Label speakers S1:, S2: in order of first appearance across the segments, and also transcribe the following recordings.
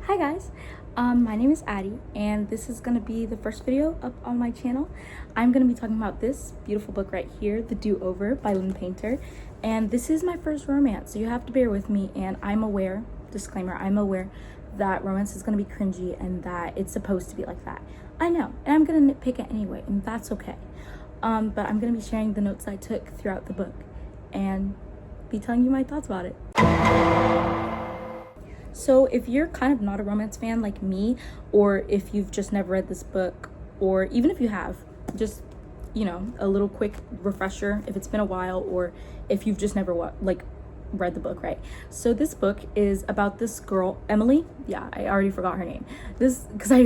S1: Hi guys, my name is Addie and this is going to be the first video up on my channel. I'm going to be talking about this beautiful book right here, The Do-Over by Lynn and this is my first romance, so you have to bear with me. And I'm aware, disclaimer, I'm aware that romance is going to be cringy and that it's supposed to be like that. I know, and I'm going to nitpick it anyway, and that's okay. But I'm going to be sharing the notes I took throughout the book and be telling you my thoughts about it. So if you're kind of not a romance fan like me, or if you've just never read this book, or even if you have, just, you know, a little quick refresher if it's been a while, or if you've just never read the book, right? So this book is about this girl, Emily. Yeah, I already forgot her name. Because I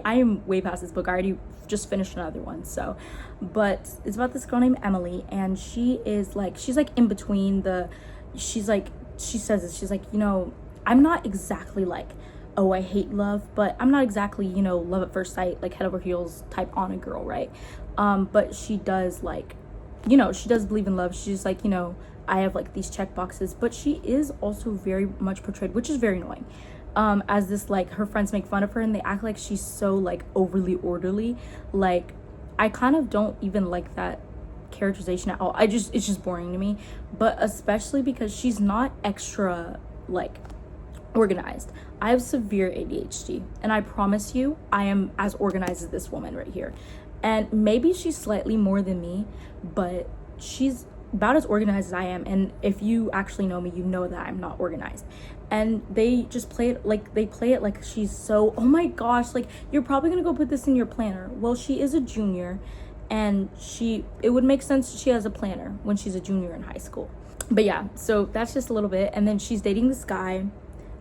S1: am way past this book. I already just finished another one. So, but it's about this girl named Emily, and she's like in between she says this, she's like, you know, I'm not exactly like, oh, I hate love, but I'm not exactly, you know, love at first sight, like head over heels type on a girl, right? But she does, like, you know, she does believe in love. She's like, you know, I have like these check boxes, but she is also very much portrayed, which is very annoying, as this, like, her friends make fun of her and they act like she's so like overly orderly. Like, I kind of don't even like that characterization at all. It's just boring to me, but especially because she's not extra like organized. I have severe ADHD, and I promise you I am as organized as this woman right here. And maybe she's slightly more than me, but she's about as organized as I am. And if you actually know me, you know that I'm not organized. And they just play it like she's so, oh my gosh, like, you're probably gonna go put this in your planner. Well, she is a junior, and it would make sense she has a planner when she's a junior in high school. But yeah, so that's just a little bit. And then she's dating this guy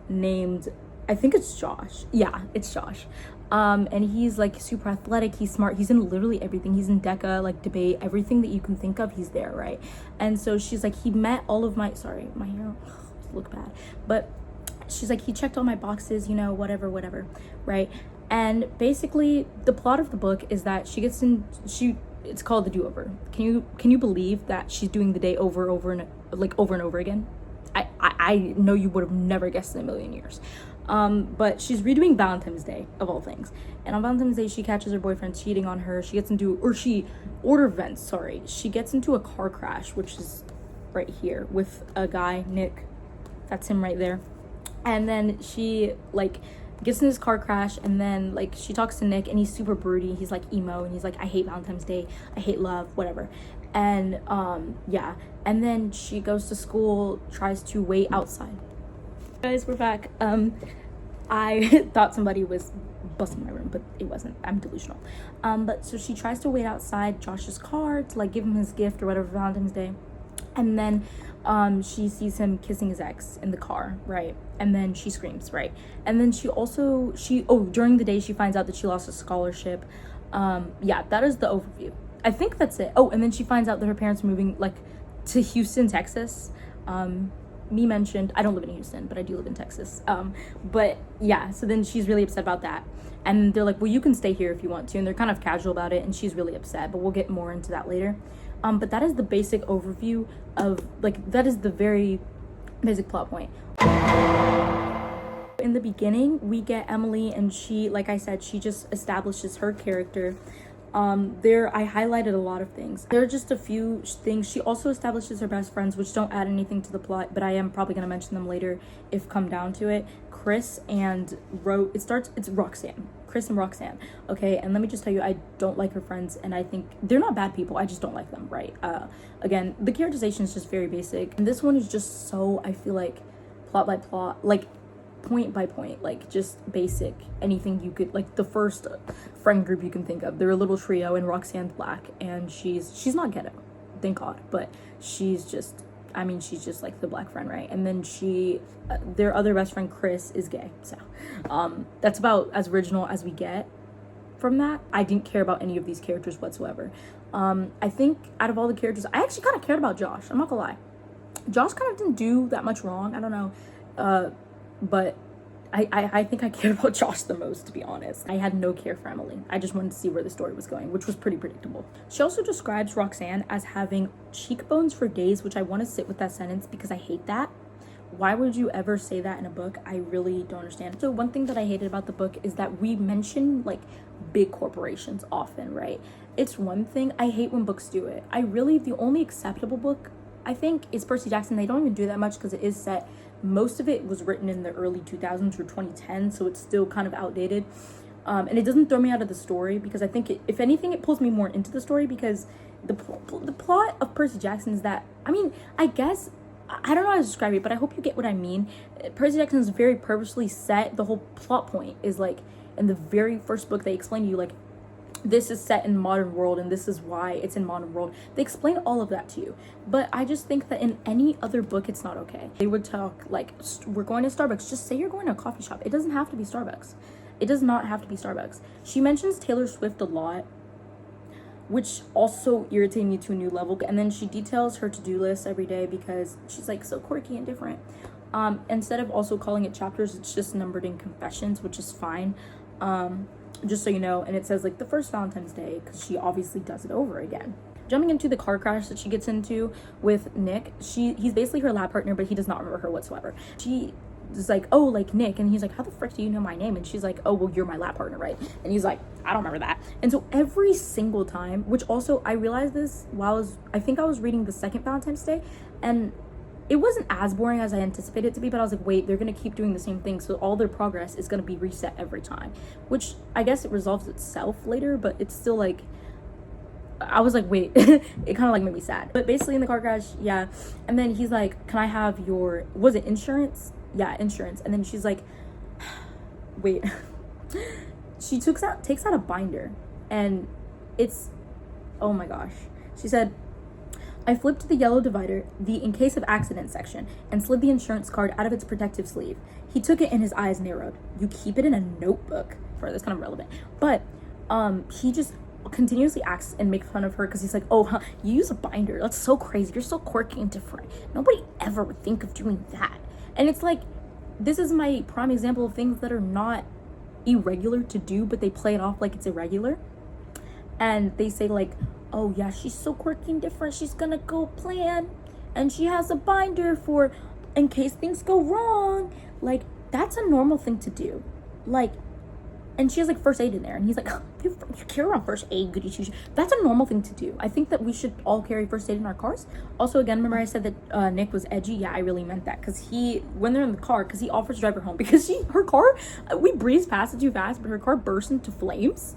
S1: named, I think it's Josh. Yeah, it's Josh. And he's like super athletic, he's smart, he's in literally everything. He's in DECA, like debate, everything that you can think of, he's there, right? And so she's like, he met all of my, sorry, my hair look bad, but she's like, he checked all my boxes, you know, whatever, right? And basically the plot of the book is that it's called The Do-Over. Can you believe that she's doing the day over and over again? I know you would have never guessed in a million years. But she's redoing Valentine's Day, of all things. And on Valentine's Day, she catches her boyfriend cheating on her. She gets into a car crash, which is right here, with a guy, Nick. That's him right there. And then she, like, gets in this car crash, and then, like, she talks to Nick, and he's super broody. He's like emo, and he's like, I hate Valentine's Day, I hate love, whatever. And yeah, and then she goes to school, tries to wait outside. Guys, we're back. I thought somebody was busting my room, but it wasn't. I'm delusional. But so she tries to wait outside Josh's car to, like, give him his gift or whatever for Valentine's Day. And then she sees him kissing his ex in the car, right? And then she screams, right? And then during the day she finds out that she lost a scholarship. Yeah, that is the overview. I think that's it. Oh, and then she finds out that her parents are moving, like, to Houston, Texas. Me mentioned, I don't live in Houston, but I do live in Texas. But yeah, so then she's really upset about that. And they're like, well, you can stay here if you want to. And they're kind of casual about it, and she's really upset, but we'll get more into that later. But that is the basic overview of, like, that is the very basic plot point. In the beginning, we get Emily, and she, like I said, she just establishes her character. I highlighted a lot of things. There are just a few things. She also establishes her best friends, which don't add anything to the plot, but I am probably going to mention them later if come down to it. Chris and it's Roxanne. Chris and Roxanne. Okay, and let me just tell you, I don't like her friends, and I think they're not bad people. I just don't like them, right? Again, the characterization is just very basic. And this one is just so, I feel like, plot by plot, like, point by point, like, just basic. Anything you could, like, the first friend group you can think of, they're a little trio, and Roxanne's black, and she's not ghetto, thank God, but she's just like the black friend, right? And then their other best friend Chris is gay. So that's about as original as we get from that. I didn't care about any of these characters whatsoever. I think out of all the characters, I actually kind of cared about Josh. I'm not gonna lie, Josh kind of didn't do that much wrong. I don't know, but I think I cared about Josh the most, to be honest. I had no care for Emily. I just wanted to see where the story was going, which was pretty predictable. She also describes Roxanne as having cheekbones for days, which I want to sit with that sentence because I hate that. why would you ever say that in a book? I really don't understand. So one thing that I hated about the book is that we mention like big corporations often, right? It's one thing. I hate when books do it. The only acceptable book I think is Percy Jackson. They don't even do that much because it is set, most of it was written in the early 2000s or 2010, so it's still kind of outdated. And it doesn't throw me out of the story because I think if anything, it pulls me more into the story, because the plot of Percy Jackson is that, I mean, I guess, I don't know how to describe it, but I hope you get what I mean. Percy Jackson is very purposely set. The whole plot point is like, in the very first book, they explain to you, like, this is set in modern world and this is why it's in modern world. They explain all of that to you. But I just think that in any other book, it's not okay. They would talk like, we're going to Starbucks. Just say you're going to a coffee shop. It doesn't have to be Starbucks. It does not have to be Starbucks. She mentions Taylor Swift a lot, which also irritated me to a new level. And then she details her to-do list every day because she's like so quirky and different. Instead of also calling it chapters, it's just numbered in confessions, which is fine. Just so you know, and it says like the first Valentine's Day because she obviously does it over again. Jumping into the car crash that she gets into with Nick, he's basically her lab partner, but he does not remember her whatsoever. She is like, oh, like Nick, and he's like, how the frick do you know my name? And she's like, oh, well, you're my lab partner, right? And he's like, I don't remember that. And so every single time, which also I realized this while I think I was reading the second Valentine's Day, and it wasn't as boring as I anticipated it to be, but I was like, wait, they're going to keep doing the same thing, so all their progress is going to be reset every time, which I guess it resolves itself later, but it's still like, I was like, wait, it kind of like made me sad. But basically in the car crash, yeah, and then he's like, can I have your, was it insurance? Yeah, insurance. And then she's like, wait, she takes out a binder, and it's, oh my gosh, she said, I flipped the yellow divider, the in case of accident section, and slid the insurance card out of its protective sleeve. He took it and his eyes narrowed. You keep it in a notebook. That's kind of relevant. But he just continuously acts and makes fun of her because he's like, oh, you use a binder. That's so crazy. You're so quirky and different. Nobody ever would think of doing that. And it's like, this is my prime example of things that are not irregular to do, but they play it off like it's irregular. And they say like, oh yeah, she's so quirky and different, she's gonna go plan, and she has a binder for in case things go wrong. Like, that's a normal thing to do. Like, and she has like first aid in there, and he's like, you carry around first aid, goody two shoes. That's a normal thing to do. I think that we should all carry first aid in our cars. Also, again, remember I said that Nick was edgy? Yeah, I really meant that, because when they're in the car, because he offers to drive her home, because her car, we breezed past it too fast, but her car burst into flames.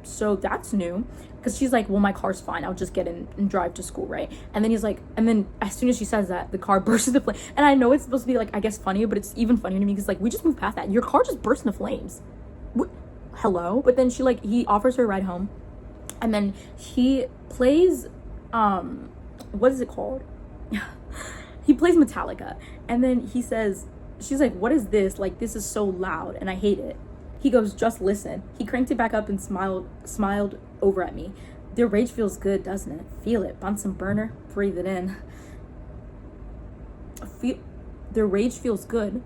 S1: So that's new, because she's like, well, my car's fine, I'll just get in and drive to school, right? And then he's like, and then as soon as she says that, the car bursts into flames. And I know it's supposed to be like, I guess funny, but it's even funnier to me because like, we just moved past that, your car just burst into flames. What? Hello? But then he offers her a ride home, and then he plays what is it called? He plays Metallica, and then he says, she's like, what is this? Like, this is so loud and I hate it. He goes, just listen. He cranked it back up and smiled over at me. Their rage feels good, doesn't it? Feel it. Bunsen burner. Breathe it in. Their rage feels good.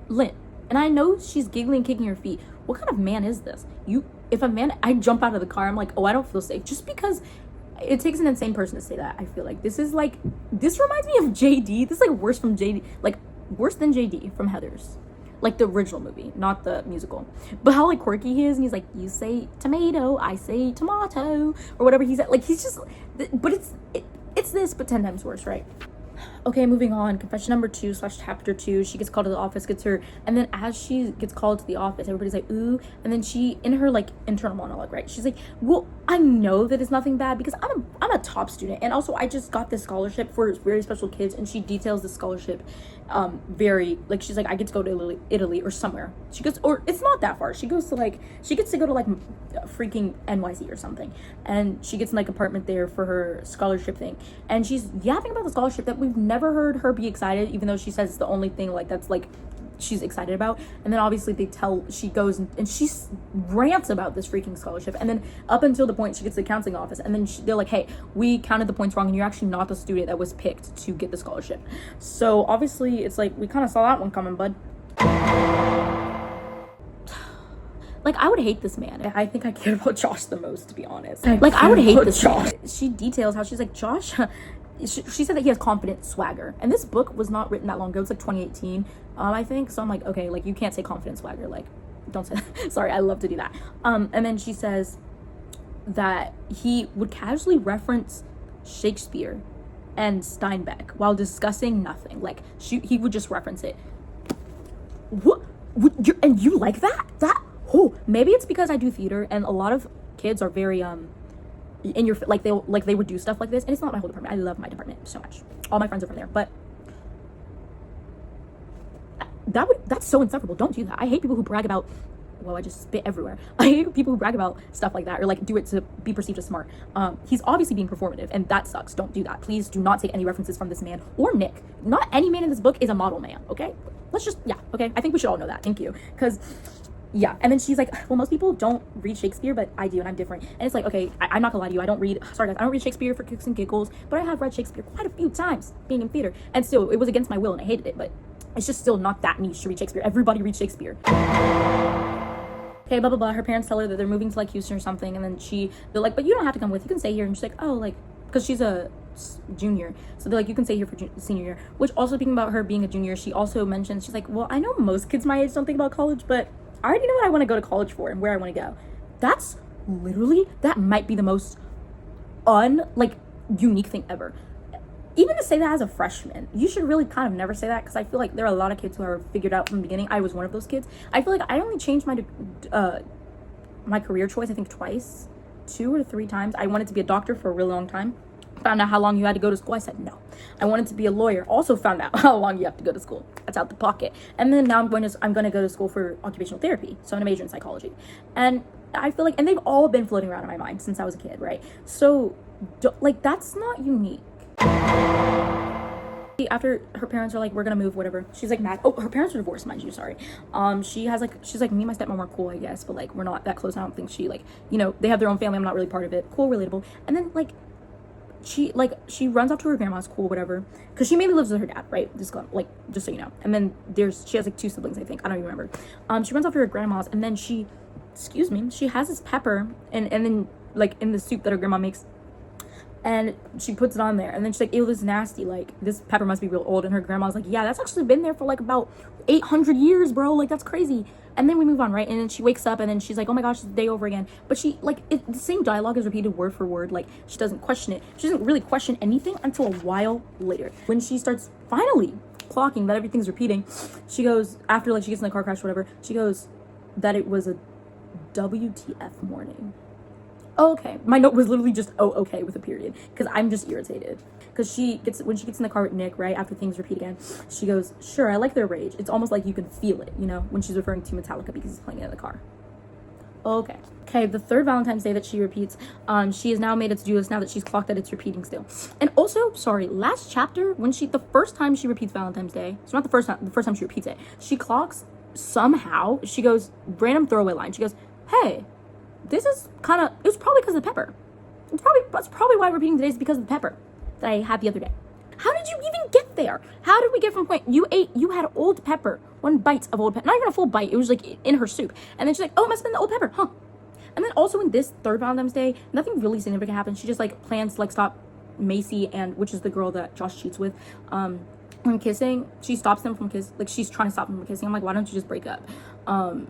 S1: Lynn. And I know she's giggling, kicking her feet. What kind of man is this? If a man, I jump out of the car, I'm like, oh, I don't feel safe. Just because it takes an insane person to say that, I feel like. This reminds me of JD. This is like worse from JD. Like, worse than JD from Heathers. Like the original movie, not the musical. But how like quirky he is, and he's like, you say tomato, I say tomato, or whatever he said. Like, he's just, but it's this, but 10 times worse, right? Okay, moving on. Confession number 2 / chapter 2. She gets called to the office, and then as she gets called to the office, everybody's like, ooh, and then she, in her like internal monologue, right, she's like, well, I know that it's nothing bad because I'm a top student, and also I just got this scholarship for very special kids. And she details the scholarship very, like, she's like, I get to go to Italy or somewhere. She goes, or it's not that far, she gets to go to like freaking NYC or something, and she gets an like apartment there for her scholarship thing, and she's yapping about the scholarship that we've never heard her be excited, even though she says it's the only thing like that's like she's excited about. And then obviously she goes and she rants about this freaking scholarship, and then up until the point she gets to the counseling office, and then they're like, hey, we counted the points wrong and you're actually not the student that was picked to get the scholarship. So obviously it's like, we kind of saw that one coming, bud. Like, I would hate this man. I think I care about Josh the most, to be honest. Like, I would hate this Josh. She details how she's like, Josh, she said that he has confident swagger, and this book was not written that long ago. It's like 2018, I think. So I'm like, okay, like you can't say confident swagger, like don't say that. Sorry, I love to do that. And then she says that he would casually reference Shakespeare and Steinbeck while discussing nothing. Like he would just reference it. What? And you like that? Oh, maybe it's because I do theater, and a lot of kids are very in your, like they would do stuff like this, and it's not my whole department. I love my department so much. All my friends are from there, but that's so insufferable. Don't do that. I hate people who brag about, well, I just spit everywhere. I hate people who brag about stuff like that, or like do it to be perceived as smart. He's obviously being performative, and that sucks. Don't do that. Please do not take any references from this man or Nick. Not any man in this book is a model man, okay? Let's just, yeah, okay? I think we should all know that. Thank you. Because, yeah. And then she's like, well, most people don't read Shakespeare, but I do, and I'm different. And it's like, okay, I'm not gonna lie to you. I don't read Shakespeare for kicks and giggles, but I have read Shakespeare quite a few times being in theater. And still, it was against my will, and I hated it, but it's just still not that niche to read Shakespeare. Everybody reads Shakespeare. Okay, blah, blah, blah. Her parents tell her that they're moving to like Houston or something, and then they're like, but you don't have to come with, you can stay here. And she's like, oh, like, because she's a junior, so they're like, you can stay here for senior year. Which, also speaking about her being a junior, she also mentions, she's like, well, I know most kids my age don't think about college, but I already know what I want to go to college for and where I want to go. That's literally, that might be the most unique thing ever. Even to say that as a freshman, you should really kind of never say that, because I feel like there are a lot of kids who are figured out from the beginning. I was one of those kids. I feel like I only changed my career choice, I think twice, 2 or 3 times. I wanted to be a doctor for a really long time. Found out how long you had to go to school. I said no. I wanted to be a lawyer. Also found out how long you have to go to school. That's out the pocket. And then now I'm going to go to school for occupational therapy. So I'm gonna major in psychology. And I feel like, and they've all been floating around in my mind since I was a kid, right? So like, that's not unique. After her parents are like, we're gonna move, whatever, she's like mad. Oh, her parents are divorced, mind you, sorry. She's like, me and my stepmom are cool, I guess, but like we're not that close. I don't think she, like, you know, they have their own family, I'm not really part of it. Cool, relatable. And then like she runs off to her grandma's, cool, whatever, because she mainly lives with her dad, right? Just so you know. And then she has like 2 siblings, I think, I don't even remember. She runs off to her grandma's, and then she has this pepper and then like in the soup that her grandma makes, and she puts it on there, and then she's like, ew, this is nasty, like this pepper must be real old. And her grandma's like, yeah, that's actually been there for like about 800 years, bro, like that's crazy. And then we move on, right? And then she wakes up, and then she's like, oh my gosh, it's the day over again. But she, like, the same dialogue is repeated word for word. Like, she doesn't question it. She doesn't really question anything until a while later, when she starts finally clocking that everything's repeating. She goes, after like she gets in the car crash, whatever, she goes that it was a WTF morning. Oh, okay. My note was literally just, oh, okay, with a period, because I'm just irritated. Because when she gets in the car with Nick, right, after things repeat again, she goes, sure, I like their rage. It's almost like you can feel it, you know, when she's referring to Metallica because he's playing it in the car. Okay. Okay, the 3rd Valentine's Day that she repeats, she has now made it to do this now that she's clocked that it's repeating still. And also, sorry, last chapter, the first time she repeats Valentine's Day, so not the first time she repeats it, she clocks somehow, she goes, random throwaway line, she goes, hey, this is kind of, it's probably because of the pepper. That's probably why repeating today is because of the pepper that I had the other day. How did you even get there? How did we get from point, you had old pepper, 1 bite of old pepper, not even a full bite, it was like in her soup. And then she's like, oh, it must have been the old pepper, huh? And then also in this 3rd Valentine's Day, nothing really significant happens. She just like plans to like stop Macy, which is the girl that Josh cheats with, from kissing. She stops them from kissing, like she's trying to stop them from kissing. I'm like, why don't you just break up?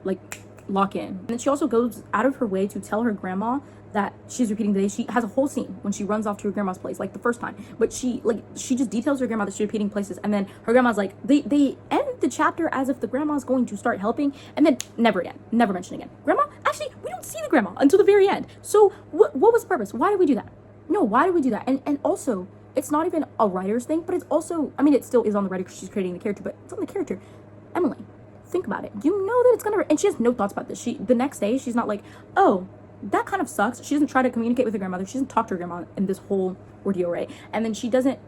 S1: Like, lock in. And then she also goes out of her way to tell her grandma that she's repeating today. She has a whole scene when she runs off to her grandma's place, like the first time, but she just details her grandma that she's repeating places, and then her grandma's like, they end the chapter as if the grandma's going to start helping, and then never mention again. Grandma, actually, we don't see the grandma until the very end. So what was the purpose? Why did we do that? No, why did we do that? And also, it's not even a writer's thing, but it's also, I mean, it still is on the writer because she's creating the character, but it's on the character. Emily, think about it. You know that it's gonna, and she has no thoughts about this. The next day, she's not like, oh, that kind of sucks. She doesn't try to communicate with her grandmother. She doesn't talk to her grandma in this whole ordeal, right? And then she doesn't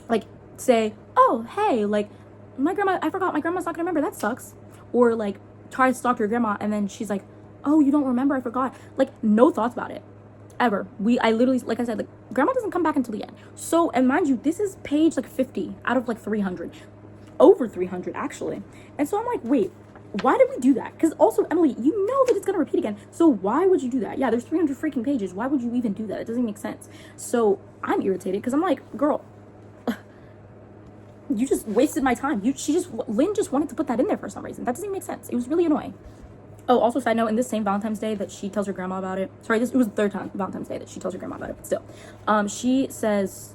S1: like say, oh, hey, like my grandma, I forgot, my grandma's not gonna remember, that sucks. Or like try to talk to her grandma, and then she's like, oh, you don't remember, I forgot. Like, no thoughts about it ever. I literally, like I said, like grandma doesn't come back until the end. So, and mind you, this is page like 50 out of like 300, over 300 actually. And so I'm like, wait, why did we do that? Because also, Emily, you know that it's gonna repeat again, so why would you do that? Yeah, there's 300 freaking pages. Why would you even do that? It doesn't make sense. So I'm irritated because I'm like, girl, you just wasted my time. Lynn just wanted to put that in there for some reason. That doesn't even make sense. It was really annoying. Oh, also side note, in this same Valentine's Day that she tells her grandma about it. Sorry, it was the third time Valentine's Day that she tells her grandma about it, but still. She says,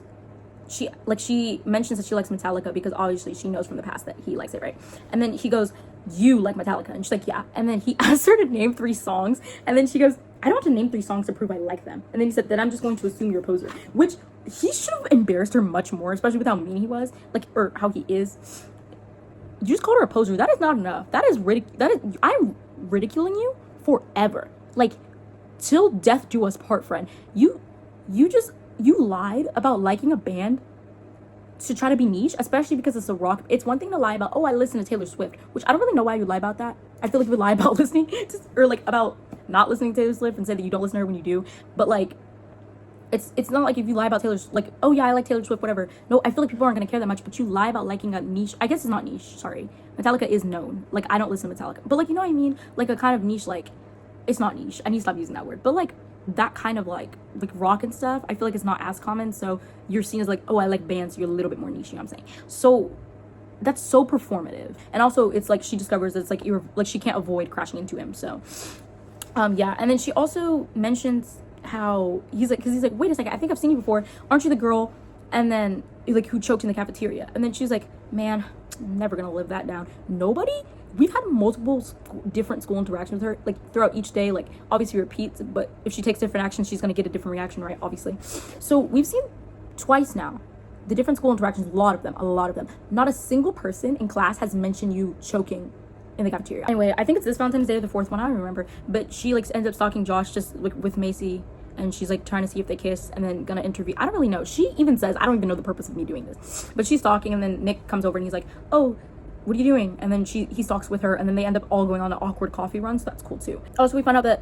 S1: she mentions that she likes Metallica because obviously she knows from the past that he likes it, right? And then he goes, you like Metallica? And she's like, yeah. And then he asks her to name 3 songs, and then she goes, I don't have to name 3 songs to prove I like them. And then he said, then I'm just going to assume you're a poser, which he should have embarrassed her much more, especially with how mean he was, like, or how he is. You just called her a poser. That is not enough. I'm ridiculing you forever. Like, till death do us part, friend. You lied about liking a band to try to be niche, especially because it's a rock. It's one thing to lie about, oh, I listen to Taylor Swift, which I don't really know why you lie about that. I feel like you would lie about listening to, or like about not listening to Taylor Swift and say that you don't listen to her when you do. But like, it's not like if you lie about Taylor, like, oh yeah, I like Taylor Swift, whatever. No, I feel like people aren't gonna care that much, but you lie about liking a niche. I guess it's not niche, sorry. Metallica is known. Like, I don't listen to Metallica, but like, you know what I mean? Like a kind of niche, like, it's not niche. I need to stop using that word. But like, that kind of like rock and stuff, I feel like it's not as common. So you're seen as like, oh, I like bands, so you're a little bit more niche, you know what I'm saying? So that's so performative. And also it's like she discovers that it's like she can't avoid crashing into him. So yeah. And then she also mentions how he's like, because he's like, wait a second, I think I've seen you before. Aren't you the girl? And then like, who choked in the cafeteria? And then she's like, man, I'm never gonna live that down. Nobody. We've had multiple different school interactions with her, like throughout each day. Like, obviously repeats, but if she takes different actions, she's gonna get a different reaction, right? Obviously. So we've seen twice now the different school interactions. A lot of them. Not a single person in class has mentioned you choking in the cafeteria. Anyway, I think it's this Valentine's Day or the 4th one, I don't remember. But she like ends up stalking Josh just like with Macy, and she's like trying to see if they kiss and then gonna interview. I don't really know. She even says, I don't even know the purpose of me doing this. But she's stalking, and then Nick comes over and he's like, oh, what are you doing? And then he stalks with her, and then they end up all going on an awkward coffee run, so that's cool too. Also, we find out that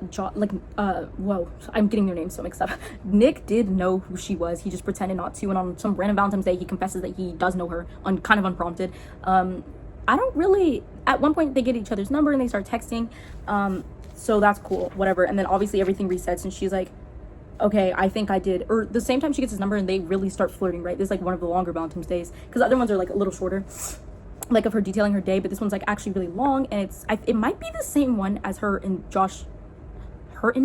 S1: whoa, I'm getting their names so mixed up. Nick did know who she was. He just pretended not to, and on some random Valentine's Day, he confesses that he does know her, kind of unprompted. I don't really, at one point they get each other's number and they start texting, so that's cool, whatever. And then obviously everything resets, and she's like, okay, I think I did. Or the same time she gets his number and they really start flirting, right? This is like one of the longer Valentine's Days, because the other ones are like a little shorter, like of her detailing her day, but this one's like actually really long, and it might be the same one as her and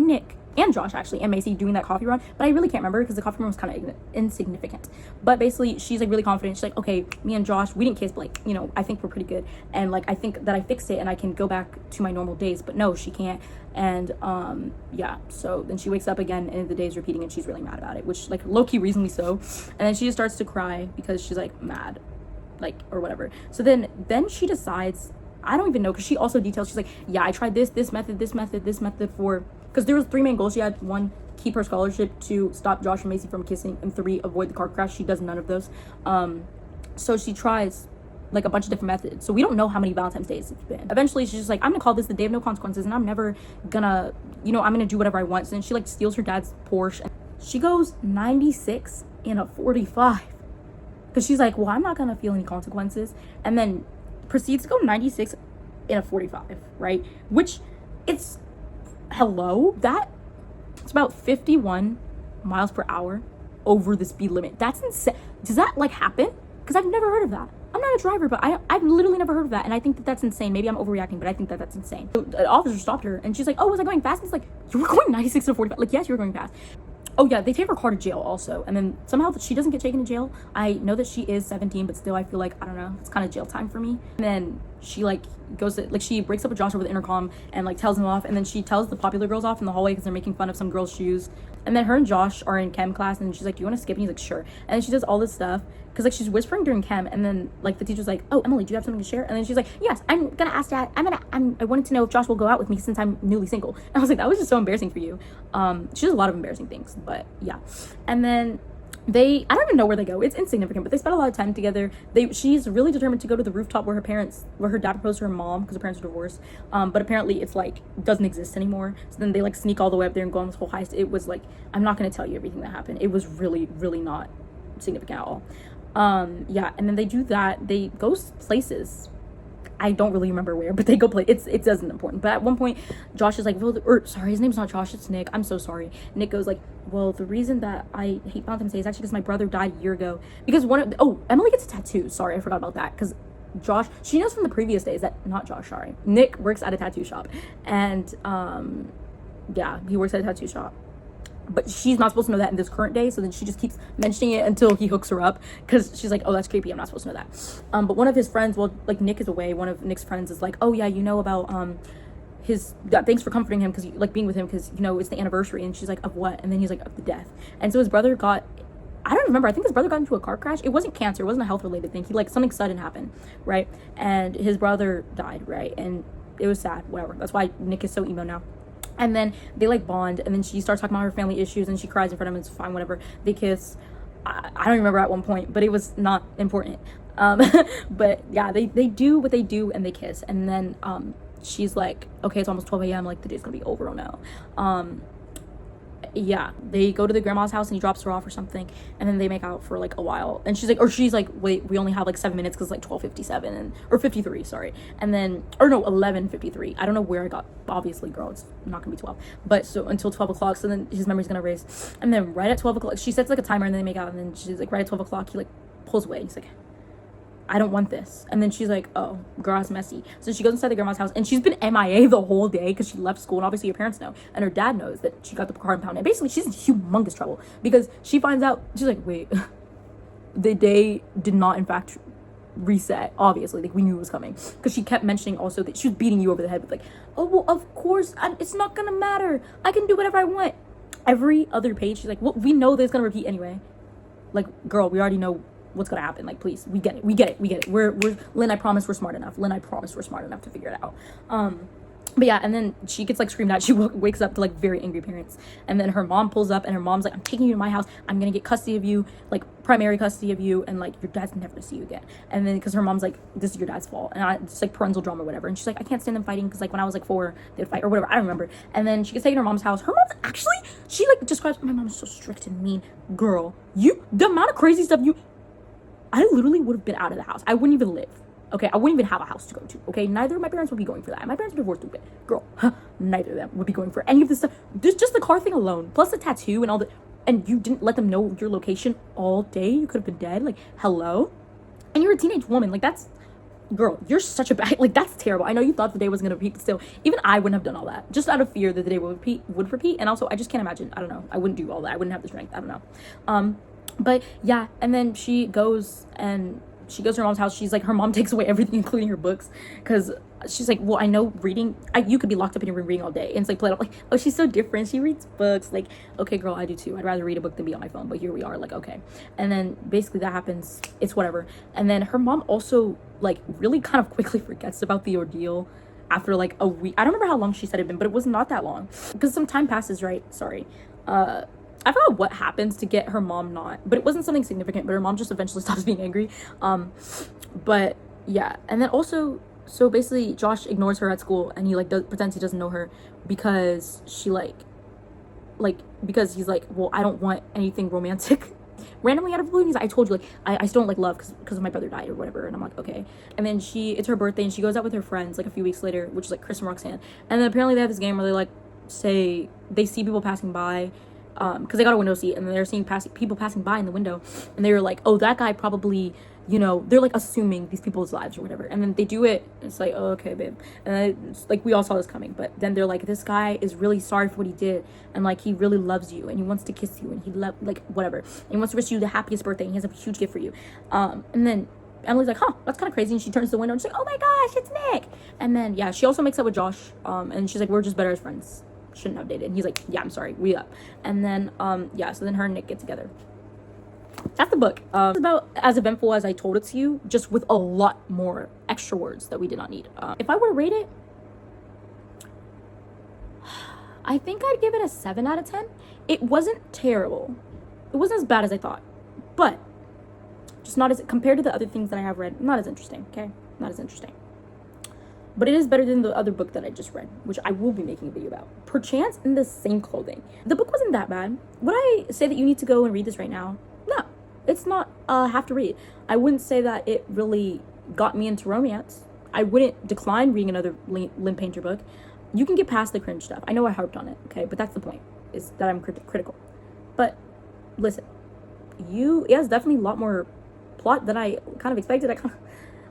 S1: Nick and Josh actually, and Macy doing that coffee run, but I really can't remember because the coffee run was kind of insignificant. But basically she's like really confident. She's like, okay, me and Josh, we didn't kiss, but like, you know, I think we're pretty good, and like I think that I fixed it and I can go back to my normal days. But no, she can't. And yeah, so then she wakes up again and the day's repeating, and she's really mad about it, which like low-key reasonably so. And then she just starts to cry because she's like mad, like, or whatever. So then she decides, I don't even know, because she also details, she's like, yeah, I tried this method for, because there was 3 main goals she had. 1, keep her scholarship. 2, stop Josh and Macy from kissing, and 3, avoid the car crash. She does none of those. So she tries like a bunch of different methods, so we don't know how many Valentine's Days it's been. Eventually she's just like, I'm gonna call this the day of no consequences, and I'm never gonna, you know, I'm gonna do whatever I want. And she like steals her dad's Porsche, and she goes 96 in a 45, because she's like, well, I'm not gonna feel any consequences, and then proceeds to go 96 in a 45, right? Which, it's, hello, it's about 51 miles per hour over the speed limit. That's insane. Does that like happen? Because I've never heard of that. I'm not a driver, but I've literally never heard of that, and I think that that's insane. Maybe I'm overreacting, but I think that that's insane. So the officer stopped her, and she's like, oh, was I going fast? And it's like, you were going 96 to 45. Like, yes, you were going fast. Oh yeah, they take her car to jail also, and then somehow she doesn't get taken to jail. I know that she is 17, but still I feel like, I don't know, it's kind of jail time for me. And then she like goes to, like, she breaks up with Josh over the intercom and like tells him off, and then she tells the popular girls off in the hallway because they're making fun of some girl's shoes. And then her and Josh are in chem class, and she's like, do you want to skip? And he's like, sure. And then she does all this stuff because like she's whispering during chem, and then like the teacher's like, oh, Emily, do you have something to share? And then she's like, yes, I'm gonna ask Dad. I wanted to know if Josh will go out with me since I'm newly single. And I was like, that was just so embarrassing for you. She does a lot of embarrassing things, but yeah. And then I don't even know where they go. It's insignificant, but they spend a lot of time together. She's really determined to go to the rooftop where her dad proposed to her mom, because her parents are divorced. But apparently it's like doesn't exist anymore. So then they like sneak all the way up there and go on this whole heist. It was like, I'm not going to tell you everything that happened. It was really, really not significant at all. Yeah. And then they do that. They go places. I don't really remember where, but they go play. It doesn't important. But at one point, Josh is like, well, or sorry, his name's not Josh, it's Nick. I'm so sorry. Nick goes like, well, the reason that I hate Valentine's Day is actually because my brother died a year ago. Because Emily gets a tattoo. Sorry, I forgot about that. Because Josh, she knows from the previous days that, not Josh, sorry, Nick works at a tattoo shop. And yeah, he works at a tattoo shop. But she's not supposed to know that in this current day, so then she just keeps mentioning it until he hooks her up, because she's like, oh, that's creepy, I'm not supposed to know that. But one of his friends, well, like, Nick is away, one of Nick's friends is like, oh yeah, you know about thanks for comforting him, because like being with him, because, you know, it's the anniversary. And she's like, of what? And then he's like, of the death. And so his brother got, I don't remember, I think his brother got into a car crash. It wasn't cancer, it wasn't a health related thing. He, like, something sudden happened, right? And his brother died, right? And it was sad, whatever. That's why Nick is so emo now. And then they, like, bond, and then she starts talking about her family issues, and she cries in front of him. It's fine, whatever. They kiss. I don't remember at one point, but it was not important. But yeah, they do what they do, and they kiss. And then she's like, okay, it's almost 12 a.m. Like, the day's gonna be over now. Yeah, they go to the grandma's house and he drops her off or something, and then they make out for like a while, and she's like, wait, we only have like 7 minutes because it's like 12:57 or 53, sorry. And then, or no, 11:53. I don't know where I got, obviously, girl, it's not gonna be 12, but so until 12 o'clock. So then his memory's gonna erase, and then right at 12 o'clock she sets like a timer, and then they make out, and then she's like, right at 12 o'clock he like pulls away. He's like, I don't want this. And then she's like, oh, girl, that's messy. So she goes inside the grandma's house, and she's been MIA the whole day because she left school, and obviously her parents know, and her dad knows that she got the car impounded. And basically she's in humongous trouble because she finds out, she's like, wait, the day did not in fact reset. Obviously, like, we knew it was coming, because she kept mentioning also that she was beating you over the head with like, oh, well, of course, it's not gonna matter, I can do whatever I want. Every other page she's like, well, we know that it's gonna repeat anyway. Like, girl, we already know what's gonna happen. Like, please, we get it. We're Lynn, I promise we're smart enough. Lynn, I promise we're smart enough to figure it out. But yeah, and then she gets like screamed at. She wakes up to like very angry parents, and then her mom pulls up, and her mom's like, I'm taking you to my house, I'm gonna get custody of you, like primary custody of you, and like your dad's never gonna see you again. And then because her mom's like, this is your dad's fault, and it's like parental drama or whatever, and she's like, I can't stand them fighting, because like when I was like 4 they'd fight or whatever, I don't remember. And then she gets taken to her mom's house. Her mom's actually, she like describes, my mom is so strict and mean. Girl, the amount of crazy stuff I literally would have been out of the house. I wouldn't even live. Okay, I wouldn't even have a house to go to. Okay, neither of my parents would be going for that. My parents are divorced, stupid. Girl, neither of them would be going for any of this stuff. There's just the car thing alone, plus the tattoo and all the, and you didn't let them know your location all day. You could have been dead. Like, hello? And you're a teenage woman. Like, that's, girl, you're such a bad, like, that's terrible. I know you thought the day was gonna repeat, but still, even I wouldn't have done all that, just out of fear that the day would repeat. And also, I just can't imagine. I don't know. I wouldn't do all that. I wouldn't have the strength. I don't know. But yeah, and then she goes to her mom's house. She's like, her mom takes away everything, including her books, because she's like, well, I know reading, you could be locked up in your room reading all day. And it's like, played up like, oh, she's so different, she reads books. Like, okay, girl, I do too. I'd rather read a book than be on my phone, but here we are, like, okay. And then basically that happens, it's whatever. And then her mom also like really kind of quickly forgets about the ordeal after like a week. I don't remember how long she said it'd been, but it was not that long, because some time passes, right? Sorry. I forgot what happens to get her mom not, but it wasn't something significant, but her mom just eventually stops being angry. But yeah, and then also, so basically Josh ignores her at school, and he like pretends he doesn't know her, because she because he's like, well, I don't want anything romantic randomly out of the blue. He's like, I told you, like, I still don't like love because my brother died or whatever. And I'm like, okay. And then it's her birthday, and she goes out with her friends like a few weeks later, which is like Chris and Roxanne. And then apparently they have this game where they like say they see people passing by, because they got a window seat, and they're seeing people passing by in the window, and they were like, oh, that guy probably, you know, they're like assuming these people's lives or whatever. And then they do it, it's like, oh, okay, babe. And it's like, we all saw this coming, but then they're like, this guy is really sorry for what he did, and like, he really loves you, and he wants to kiss you, and he like whatever, and he wants to wish you the happiest birthday, and he has a huge gift for you. And then Emily's like, huh, that's kind of crazy, and she turns to the window and she's like, oh my gosh, it's Nick. And then yeah, she also makes up with Josh, and she's like, we're just better as friends, shouldn't have dated. And he's like, yeah, I'm sorry, we up. And then yeah, so then her and Nick get together. That's the book. It's about as eventful as I told it to you, just with a lot more extra words that we did not need. If I were to rate it, I think I'd give it a 7 out of 10. It wasn't terrible, it wasn't as bad as I thought, but just not as, compared to the other things that I have read, not as interesting. Okay, not as interesting. But it is better than the other book that I just read, which I will be making a video about. Perchance in the Same Clothing. The book wasn't that bad. Would I say that you need to go and read this right now? No, it's not have to read. I wouldn't say that it really got me into romance. I wouldn't decline reading another Lynn Painter book. You can get past the cringe stuff. I know I harped on it, okay, but that's the point, is that I'm critical. But listen, it has definitely a lot more plot than I kind of expected. I kind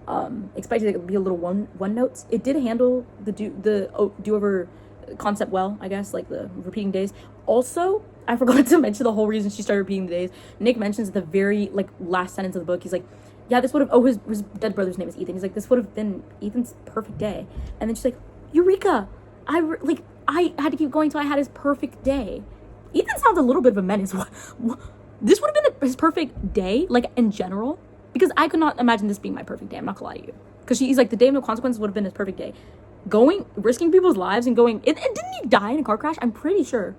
S1: of expected it to be a little one notes. It did handle the do-over concept well, I guess, like the repeating days. Also, I forgot to mention the whole reason she started repeating the days. Nick mentions at the very like last sentence of the book, he's like, yeah, this would have, his dead brother's name is Ethan. He's like, this would have been Ethan's perfect day. And then she's like, Eureka! I had to keep going till I had his perfect day. Ethan sounds a little bit of a menace. This would have been his perfect day, like in general, because I could not imagine this being my perfect day. I'm not gonna lie to you. Because he's like, the day of no consequences would have been his perfect day. Risking people's lives and going, and didn't he die in a car crash? I'm pretty sure.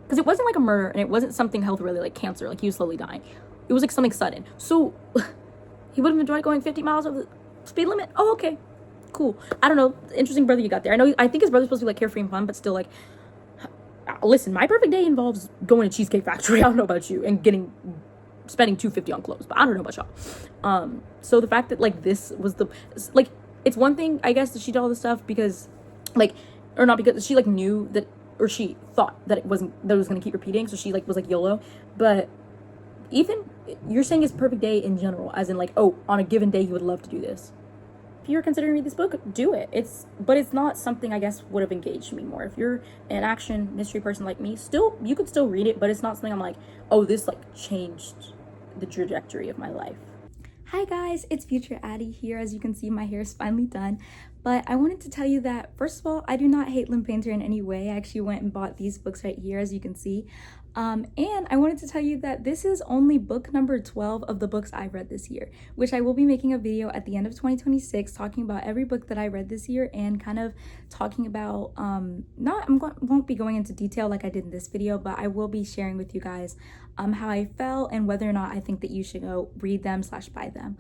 S1: Because it wasn't like a murder, and it wasn't something health really like cancer, like he was slowly dying. It was like something sudden. So he would have enjoyed going 50 miles over the speed limit. Oh, okay. Cool. I don't know. Interesting brother you got there. I think his brother's supposed to be like carefree and fun, but still like, listen, my perfect day involves going to Cheesecake Factory. I don't know about you, and spending $250 on clothes, but I don't know about y'all. So the fact that like this was like, it's one thing, I guess, that she did all this stuff because like, or not because she like knew that, or she thought that it was going to keep repeating. So she like was like YOLO. But Ethan, you're saying his perfect day in general, as in like, oh, on a given day, he would love to do this. If you're considering reading this book, do it. But it's not something I guess would have engaged me more. If you're an action mystery person like me, you could still read it, but it's not something I'm like, oh, this like changed the trajectory of my life. Hi guys, it's Future Addie here. As you can see, my hair is finally done. But I wanted to tell you that, first of all, I do not hate Lynn Painter in any way. I actually went and bought these books right here, as you can see. And I wanted to tell you that this is only book number 12 of the books I've read this year, which I will be making a video at the end of 2026 talking about every book that I read this year and kind of talking about, won't be going into detail like I did in this video, but I will be sharing with you guys how I felt and whether or not I think that you should go read them / buy them.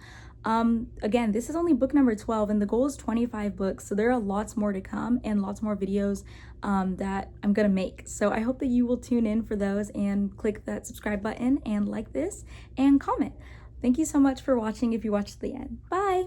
S1: Again, this is only book number 12 and the goal is 25 books, so there are lots more to come and lots more videos that I'm gonna make. So I hope that you will tune in for those and click that subscribe button and like this and comment. Thank you so much for watching if you watched to the end. Bye!